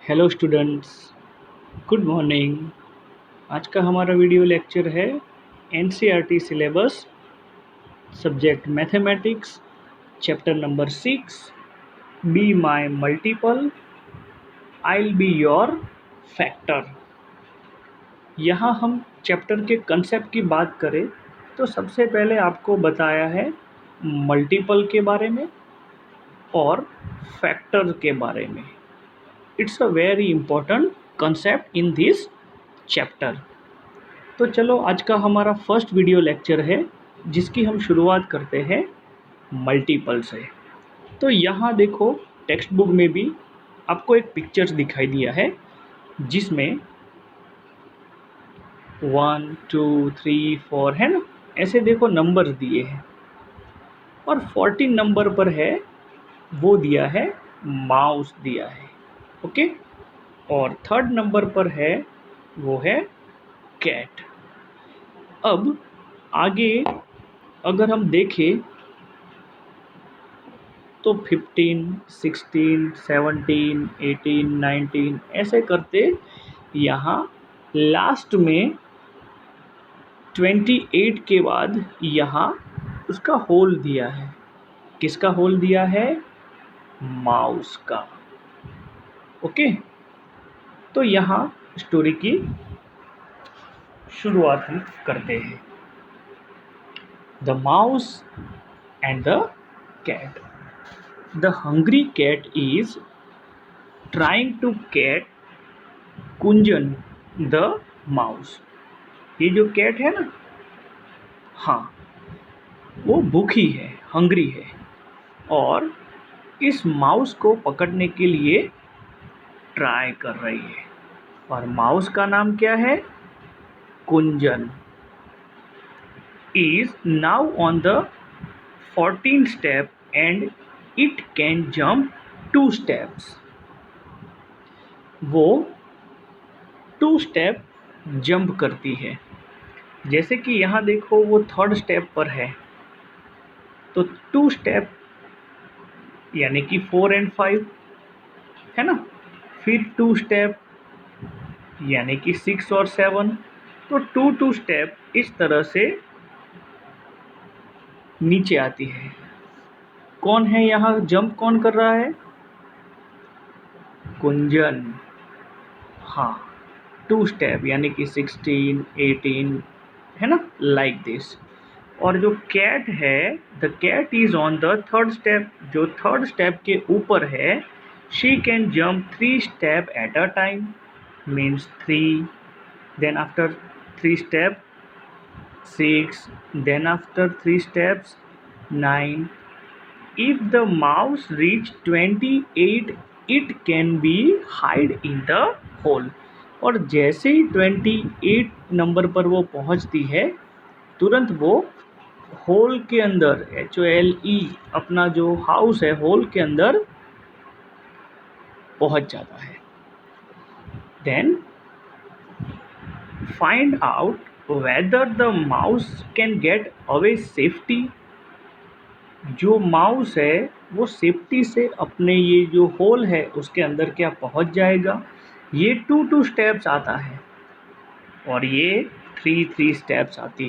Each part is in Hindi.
Hello students, good morning. आज का हमारा वीडियो लेक्चर है NCERT syllabus, subject mathematics, chapter number 6, be my multiple, I be your factor. यहाँ हम चैप्टर के कंसेप्ट की बात करें तो सबसे पहले आपको बताया है मल्टीपल के बारे में और फैक्टर के बारे में। It's a very important concept in this chapter. तो चलो आज का हमारा फर्स्ट वीडियो लेक्चर है जिसकी हम शुरुआत करते हैं मल्टीपल से। तो यहाँ देखो, टेक्स्ट बुक में भी आपको एक पिक्चर्स दिखाई दिया है जिसमें 1 2 3 4 है ना, ऐसे देखो नंबर दिए हैं और 14 नंबर पर है वो दिया है माउस दिया है। ओके, और थर्ड नंबर पर है वो है कैट। अब आगे अगर हम देखें तो 15, 16, 17, 18, 19 ऐसे करते यहाँ लास्ट में 28 के बाद यहाँ उसका होल दिया है। किसका होल दिया है? माउस का। ओके, तो यहाँ स्टोरी की शुरुआत हम करते हैं। The mouse and the cat. The hungry cat is trying to cat Kunjan the mouse. ये जो कैट है ना, हाँ, वो भूखी है, हंग्री है और इस माउस को पकड़ने के लिए ट्राई कर रही है। और माउस का नाम क्या है? Kunjan. Is now on the 14 step and it can jump 2 steps. वो 2 स्टेप जंप करती है। जैसे कि यहाँ देखो वो थर्ड स्टेप पर है, तो 2 स्टेप यानी कि 4 एंड 5 है ना, फिर 2 स्टेप यानी कि 6 और 7, तो 2 स्टेप इस तरह से नीचे आती है। कौन है यहाँ जंप कौन कर रहा है? कुंजन। हाँ, 2 स्टेप यानी कि 16, 18 है ना, लाइक दिस। और जो कैट है, the cat is on the third step. जो थर्ड स्टेप के ऊपर है, she can jump 3 step at a time, means 3, then after 3 step 6, then after 3 steps 9. If the mouse reach 28, it can be hide in the hole. और जैसे ही 28 नंबर पर वो पहुंचती है, तुरंत वो होल के अंदर, HOLE, अपना जो हाउस है होल के अंदर पहुंच जाता है। Then find out whether the mouse can get away safety. जो माउस है वो सेफ्टी से अपने ये जो होल है उसके अंदर क्या पहुंच जाएगा। ये 2 स्टेप्स आता है और ये 3 स्टेप्स आती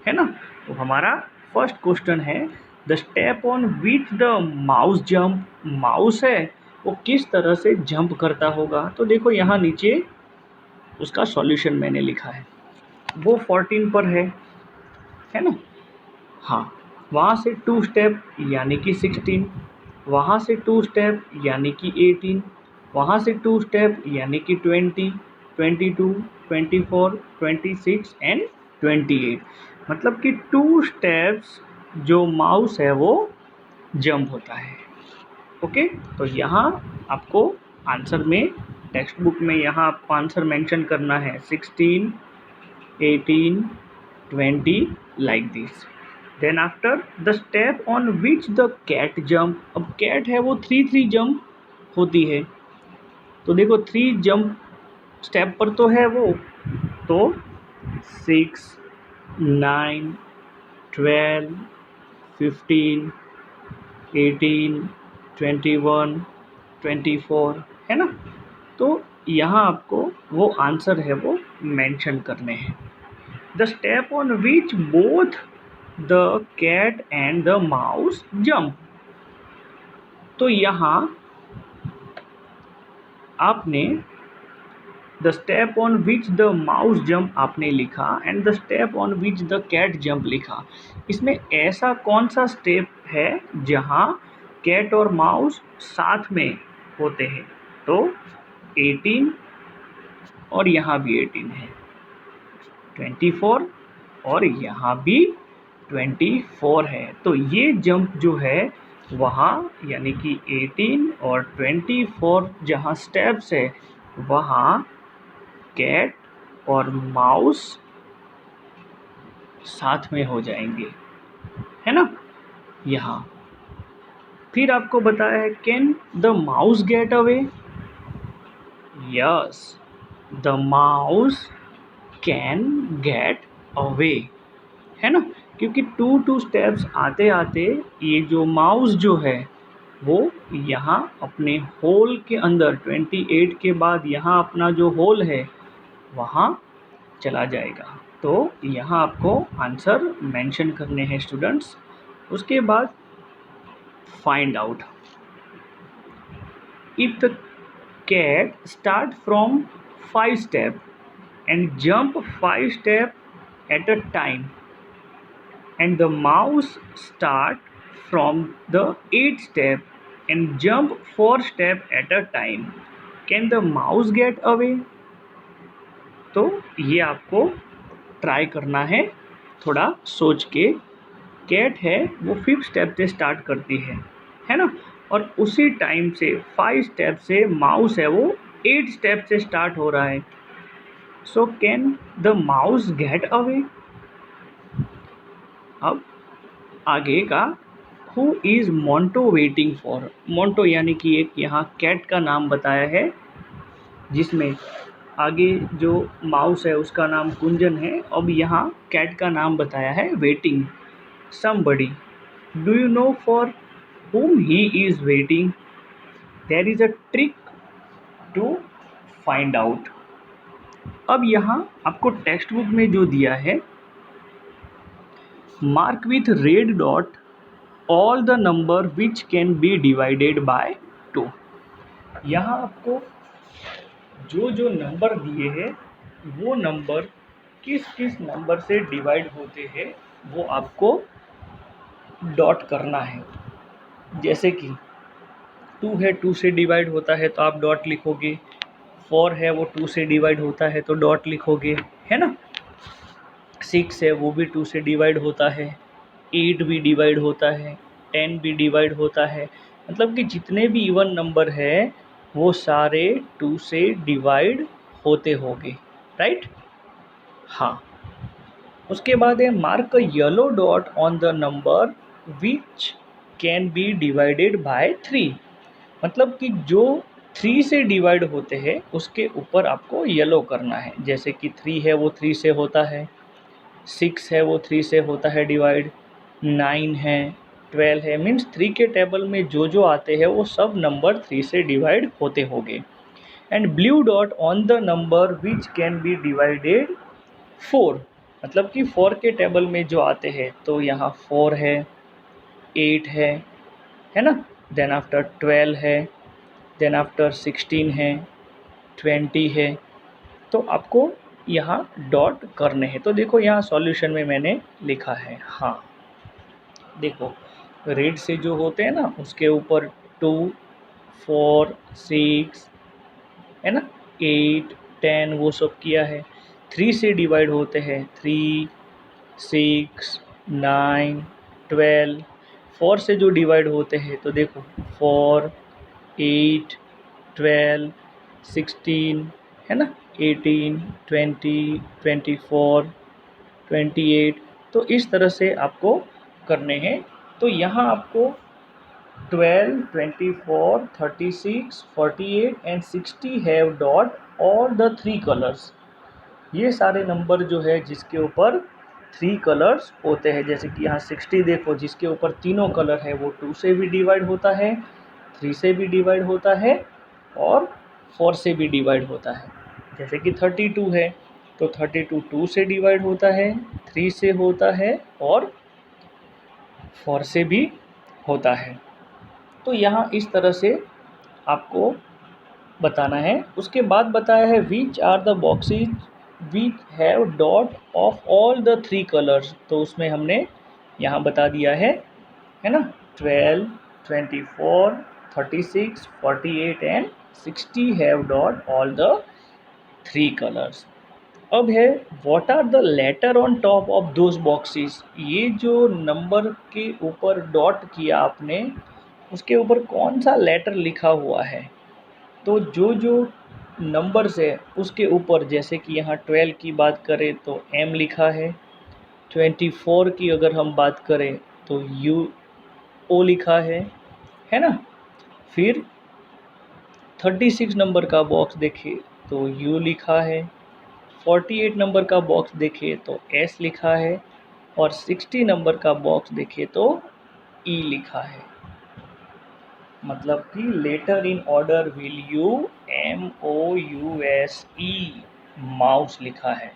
है ना। तो हमारा फर्स्ट क्वेश्चन है, the step on which the mouse jump. Mouse है वो किस तरह से जंप करता होगा। तो देखो यहाँ नीचे उसका सॉल्यूशन मैंने लिखा है। वो 14 पर है ना, हाँ, वहाँ से 2 स्टेप यानी कि 16, वहाँ से 2 स्टेप यानी कि 18, वहाँ से 2 स्टेप यानी कि 20, 22, 24, 26 एंड 28। मतलब कि 2 स्टेप्स जो माउस है वो जंप होता है। ओके, तो यहाँ आपको आंसर में, टेक्स्ट बुक में यहाँ आपको आंसर मेंशन करना है 16, 18, 20 like this. Then after the step on which the cat jump. अब कैट है वो 3 जंप होती है, तो देखो 3 जंप स्टेप पर तो है वो, तो 6, 9, 12, 15, 18, 21, 24 है ना। तो यहाँ आपको वो आंसर है वो मेंशन करने हैं। The step on which both the cat and the mouse jump. तो यहाँ आपने the step on which the mouse jump आपने लिखा and the step on which the cat jump लिखा। इसमें ऐसा कौन सा स्टेप है जहाँ कैट और माउस साथ में होते हैं? तो 18 और यहाँ भी 18 है, 24 और यहाँ भी 24 है। तो ये जंप जो है वहाँ यानी कि 18 और 24 जहाँ स्टेप्स है वहाँ कैट और माउस साथ में हो जाएंगे, है ना। यहाँ फिर आपको बताया है can the mouse get away. Yes, the mouse can get away, है ना, क्योंकि 2 स्टेप्स आते आते ये जो माउस जो है वो यहाँ अपने होल के अंदर 28 के बाद यहाँ अपना जो होल है वहाँ चला जाएगा। तो यहाँ आपको आंसर मेंशन करने हैं स्टूडेंट्स। उसके बाद find out. If the cat start from 5 step and jump 5 step at a time and the mouse start from the 8th step and jump 4 step at a time, can the mouse get away? तो ये आपको ट्राई करना है थोड़ा सोच के। कैट है वो 5th स्टेप से स्टार्ट करती है ना, और उसी टाइम से 5 स्टेप से माउस है वो 8 स्टेप से स्टार्ट हो रहा है। So can the mouse get away. अब आगे का who is Monte waiting for. Monte यानी कि एक यहाँ कैट का नाम बताया है, जिसमें आगे जो माउस है उसका नाम कुंजन है। अब यहाँ कैट का नाम बताया है waiting somebody. Do you know for whom he is waiting? There is a trick to find out. अब यहाँ आपको टेक्स्ट बुक में जो दिया है, mark with red dot all the number which can be divided by 2। यहाँ आपको जो जो नंबर दिए हैं वो नंबर किस किस नंबर से डिवाइड होते हैं वो आपको डॉट करना है। जैसे कि 2 है, 2 से डिवाइड होता है तो आप डॉट लिखोगे। 4 है वो 2 से डिवाइड होता है तो डॉट लिखोगे, है ना। 6 है वो भी 2 से डिवाइड होता है। 8 भी डिवाइड होता है, 10 भी डिवाइड होता है। मतलब कि जितने भी इवन नंबर है वो सारे 2 से डिवाइड होते होंगे, राइट। हाँ, उसके बाद है mark a yellow dot on the number which can be divided by 3। मतलब कि जो 3 से डिवाइड होते हैं उसके ऊपर आपको येलो करना है। जैसे कि 3 है वो 3 से होता है, 6 है वो 3 से होता है डिवाइड, 9 है, 12 है। मीन्स 3 के टेबल में जो जो आते हैं वो सब नंबर 3 से डिवाइड होते होंगे। And blue dot on the number which can be divided 4। मतलब कि 4 के टेबल में जो आते हैं तो यहाँ 4 है, 8 है ना, देन आफ्टर 12 है, देन आफ्टर 16 है, 20 है। तो आपको यहाँ डॉट करने हैं। तो देखो यहाँ सॉल्यूशन में मैंने लिखा है। हाँ देखो, रेड से जो होते हैं ना उसके ऊपर 2, 4, 6 है ना, 8, 10 वो सब किया है। 3 से डिवाइड होते हैं 3, 6, 9, 12। 4 से जो डिवाइड होते हैं तो देखो 4, 8, 12, 16 है ना, 18, 20, 24, 28। तो इस तरह से आपको करने हैं। तो यहाँ आपको 12, 24, 36, 48 and 60 have dot all the 3 colours. ये सारे नंबर जो है जिसके ऊपर 3 कलर्स होते हैं। जैसे कि यहाँ 60 देखो, जिसके ऊपर तीनों कलर है वो 2 से भी डिवाइड होता है, 3 से भी डिवाइड होता है और 4 से भी डिवाइड होता है। जैसे कि 32 है तो 32 2 से डिवाइड होता है, 3 से होता है और 4 से भी होता है। तो यहाँ इस तरह से आपको बताना है। उसके बाद बताया है which are the boxes which have dot of all the 3 colours. तो उसमें हमने यहाँ बता दिया है ना, 12, 24, 36, 48 and 60 have dot all the 3 colours. अब है what are the letter on top of those boxes. ये जो नंबर के ऊपर डॉट किया आपने, उसके ऊपर कौन सा लेटर लिखा हुआ है। तो जो जो नंबर्स है उसके ऊपर, जैसे कि यहाँ 12 की बात करें तो एम लिखा है, 24 की अगर हम बात करें तो यू ओ लिखा है ना। फिर 36 नंबर का बॉक्स देखें तो यू लिखा है, 48 नंबर का बॉक्स देखें तो एस लिखा है और 60 नंबर का बॉक्स देखें तो ई लिखा है। मतलब कि letter in order will you, MOUSE, mouse लिखा है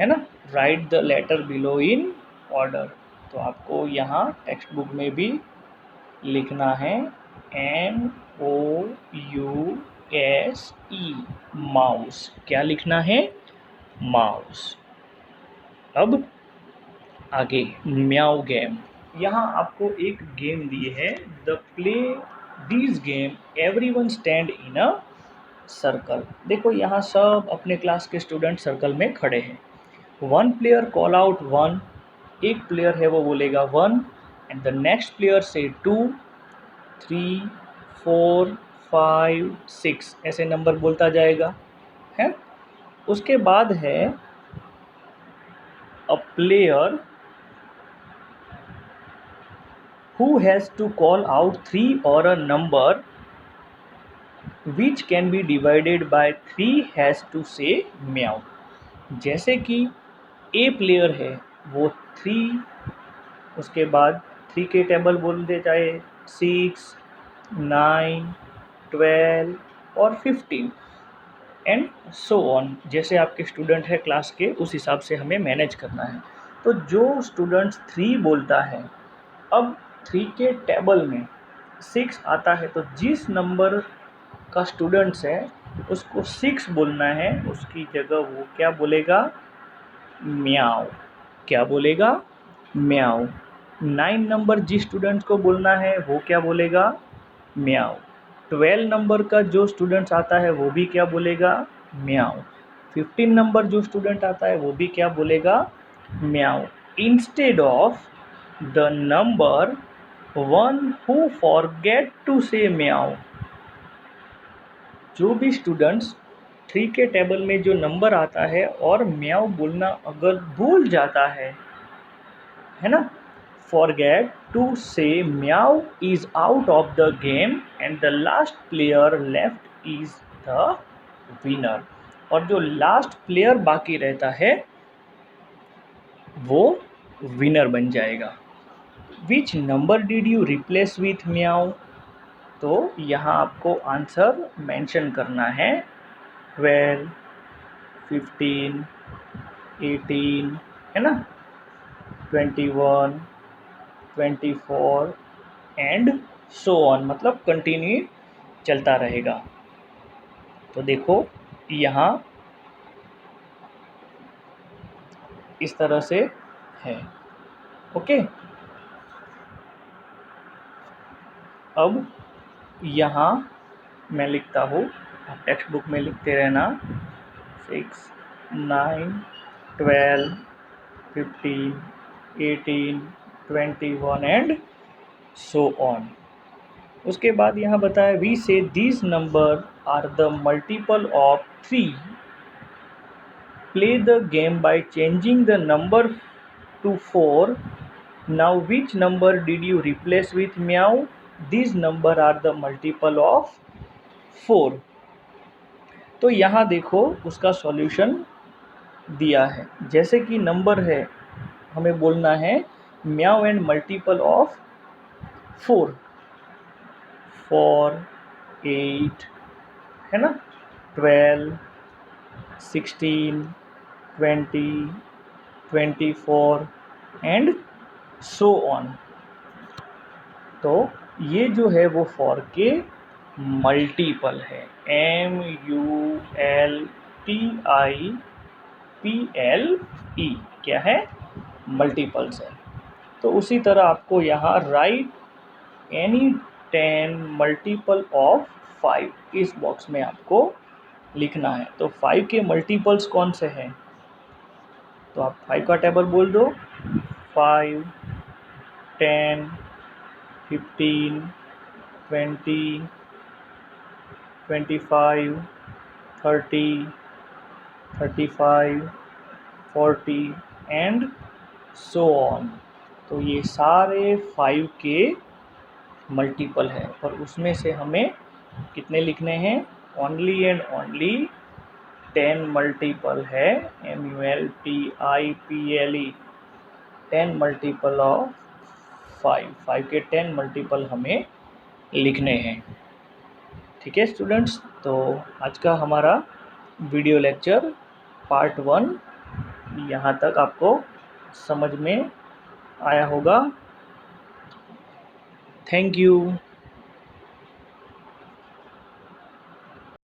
ना। Write the letter below in order. तो आपको यहाँ टेक्स्ट बुक में भी लिखना है MOUSE, माउस। क्या लिखना है? माउस। अब आगे म्याऊ गेम। यहाँ आपको एक गेम दिए है, the play this game everyone stand in a circle. देखो यहाँ सब अपने क्लास के स्टूडेंट सर्कल में खड़े हैं। One player call out one, एक प्लेयर है वो बोलेगा one, and the next player से 2, 3, 4, 5, 6 ऐसे नंबर बोलता जाएगा है। उसके बाद है a player who has to call out 3 or a number which can be divided by 3 has to say meow। जैसे कि ए प्लेयर है वो 3, उसके बाद 3 के टेबल बोलते जाए 6, 9, 12 और 15 एंड सो ऑन। जैसे आपके स्टूडेंट है क्लास के, उस हिसाब से हमें मैनेज करना है। तो जो स्टूडेंट्स 3 बोलता है, अब 3 के टेबल में 6 आता है, तो जिस नंबर का स्टूडेंट्स है उसको 6 बोलना है, उसकी जगह वो क्या बोलेगा? म्याऊ। क्या बोलेगा? म्याऊ। 9 नंबर जिस स्टूडेंट को बोलना है वो क्या बोलेगा? म्याऊ। 12 नंबर का जो स्टूडेंट्स आता है वो भी क्या बोलेगा? म्याऊ। 15 नंबर जो स्टूडेंट आता है वो भी क्या बोलेगा? Meow. Instead of the number 1 who forget to say meow. जो भी स्टूडेंट्स 3 के टेबल में जो नंबर आता है और म्याऊ बोलना अगर भूल जाता है ना, forget to say meow is out of the game and the last player left is the winner। और जो लास्ट प्लेयर बाकी रहता है वो विनर बन जाएगा। Which number did you replace with meow. तो यहाँ आपको आंसर मेंशन करना है 12, 15, 18 है ना, 21, 24 एंड सो ऑन, मतलब कंटिन्यू चलता रहेगा। तो देखो यहाँ इस तरह से है। ओके, अब यहाँ मैं लिखता हूँ, आप टेक्स्ट बुक में लिखते रहना 6, 9, 12, 15, 18, 21 एंड सो ऑन। उसके बाद यहाँ बताया we say this number are the multiple of 3, play the game by changing the number to 4। Now which number did you replace with meow. This number are the multiple of 4। तो यहाँ देखो उसका सॉल्यूशन दिया है। जैसे कि नंबर है, हमें बोलना है म्याऊ एंड मल्टीपल ऑफ 4, 4, 8 है ना, 12, 16, 20, 24 एंड सो ऑन। तो ये जो है वो फॉर के मल्टीपल है, MULTIPLE, क्या है, मल्टीपल्स है। तो उसी तरह आपको यहाँ राइट एनी 10 मल्टीपल ऑफ 5 इस बॉक्स में आपको लिखना है। तो 5 के मल्टीपल्स कौन से हैं, तो आप 5 का टेबल बोल दो, 5, 10, 15, 20, 25, 30, 35, 40 एंड सो ऑन। तो ये सारे 5 के मल्टीपल है और उसमें से हमें कितने लिखने हैं, ओनली एंड ओनली 10 मल्टीपल है, MULTIPLE, 10 मल्टीपल ऑफ 5 के 10 मल्टीपल हमें लिखने हैं। ठीक है स्टूडेंट्स, तो आज का हमारा वीडियो लेक्चर पार्ट 1 यहाँ तक आपको समझ में आया होगा। Thank you.